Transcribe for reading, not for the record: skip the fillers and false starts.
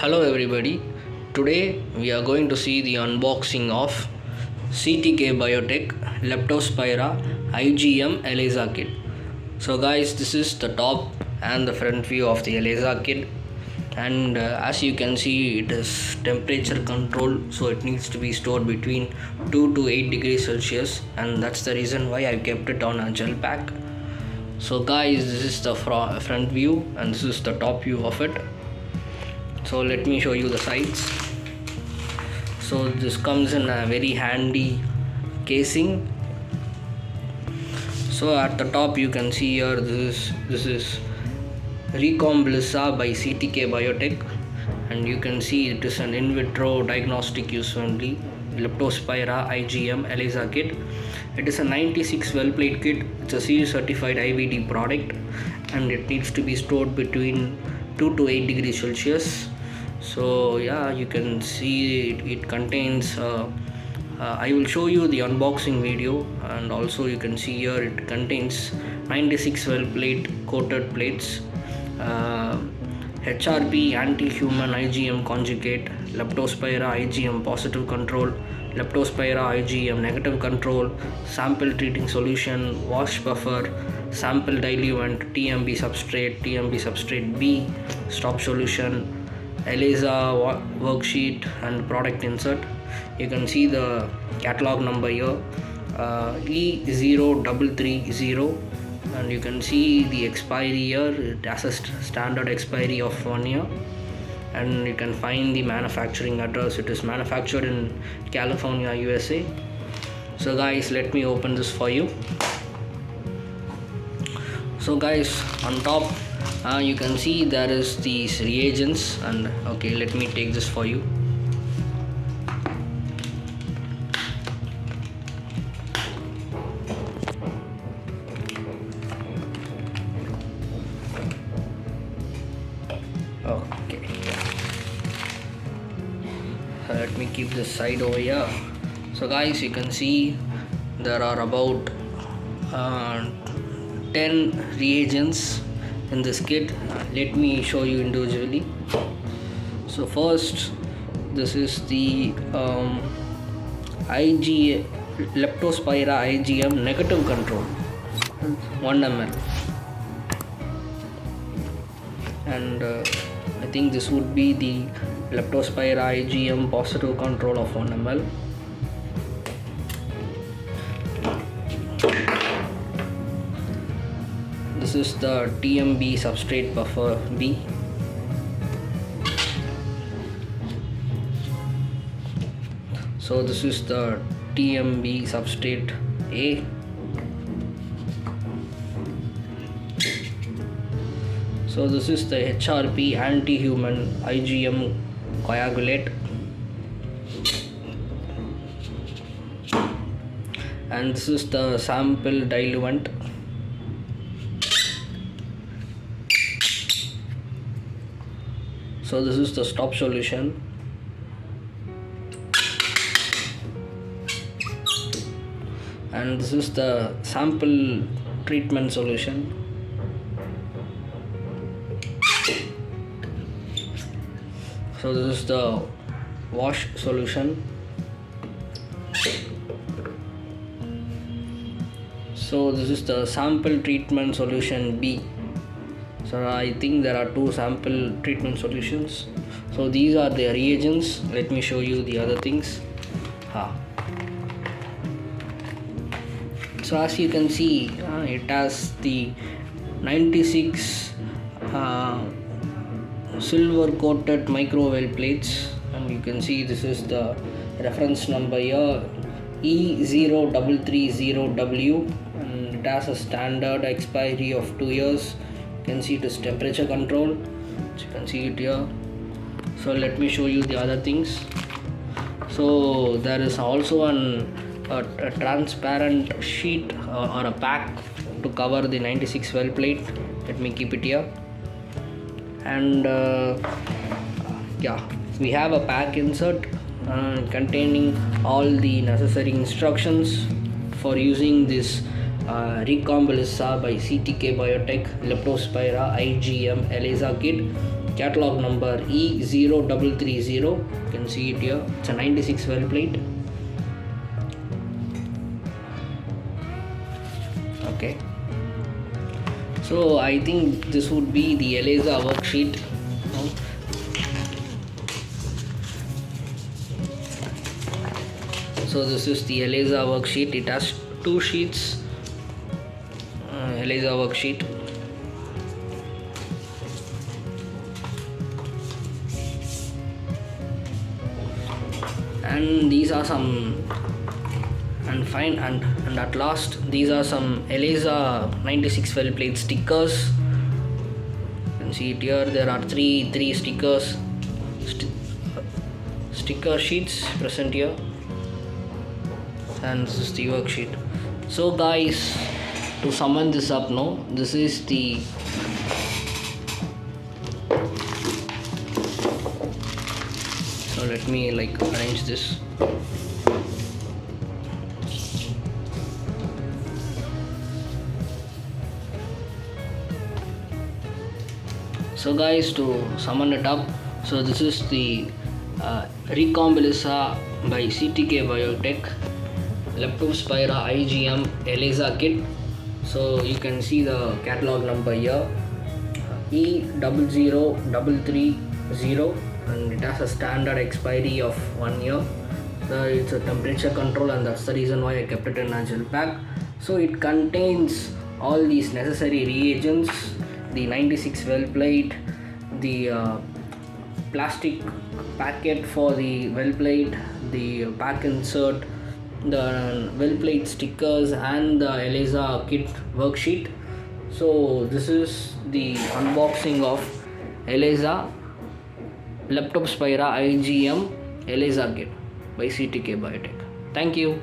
Hello everybody, today we are going to see the unboxing of CTK Biotech Leptospira IgM ELISA kit. So guys, this is the top and the front view of the ELISA kit, and as you can see, it is temperature controlled, so it needs to be stored between 2 to 8 degrees Celsius, and that's the reason why I kept it on a gel pack. So guys, this is the front view and this is the top view of it. So let me show you the sides. So this comes in a very handy casing. So at the top you can see here, this is RecombiLISA by CTK Biotech, and you can see it is an in vitro diagnostic use only Leptospira IgM ELISA kit. It is a 96 well plate kit. It's a CE certified IVD product, and it needs to be stored between 2 to 8 degrees Celsius. So yeah, you can see it contains I will show you the unboxing video, and also you can see here it contains 96 well plate coated plates, HRP anti-human IgM conjugate, Leptospira IgM positive control, Leptospira IgM negative control, sample treating solution, wash buffer, sample diluent, TMB substrate B, stop solution, ELISA worksheet and product insert. You can see the catalog number here, E0330, and you can see the expiry here. It has a standard expiry of 1 year, and you can find the manufacturing address. It is manufactured in California, USA. So guys, let me open this for you. So guys, on top you can see there is these reagents, and okay, let me take this for you. Okay, so let me keep this side over here. So guys, you can see there are about 10 reagents in this kit. Let me show you individually. So first, this is the Leptospira IgM negative control, 1 ml, and I think this would be the Leptospira IgM positive control of 1 ml. This is the TMB substrate buffer B. So this is the TMB substrate A. So this is the HRP anti-human IgM coagulate, and this is the sample diluent. So this is the stop solution, and this is the sample treatment solution. So this is the wash solution. So this is the sample treatment solution B. So I think there are 2 sample treatment solutions. So these are the reagents. Let me show you the other things. So as you can see, it has the 96 silver coated micro well plates, and you can see this is the reference number here, E0330W, and it has a standard expiry of 2 years. You can see it is temperature control. You can see it here. So let me show you the other things. So there is also a transparent sheet or a pack to cover the 96 well plate. Let me keep it here. And yeah, we have a pack insert containing all the necessary instructions for using this RecombiLISA by CTK Biotech Leptospira IgM ELISA kit. catalog number E0330. You can see it here. It's a 96 well plate. Okay, so I think this would be the ELISA worksheet. So this is the ELISA worksheet. It has 2 sheets. ELISA worksheet. And these are some, and at last these are some ELISA 96 well plate stickers. You can see it here. There are three stickers, sticker sheets present here, and this is the worksheet. So guys, to sum this up now, this is the so let me arrange this. So guys, to sum it up, so this is the RecombiLISA by CTK Biotech Leptospira IgM ELISA kit. So you can see the catalog number here, E00330, and it has a standard expiry of 1 year. So it's a temperature control, and that's the reason why I kept it in a gel pack. So it contains all these necessary reagents, the 96 well plate, the plastic packet for the well plate, the pack insert, the well plate stickers, and the ELISA kit worksheet. So this is the unboxing of ELISA Leptospira IgM ELISA kit by CTK Biotech. Thank you.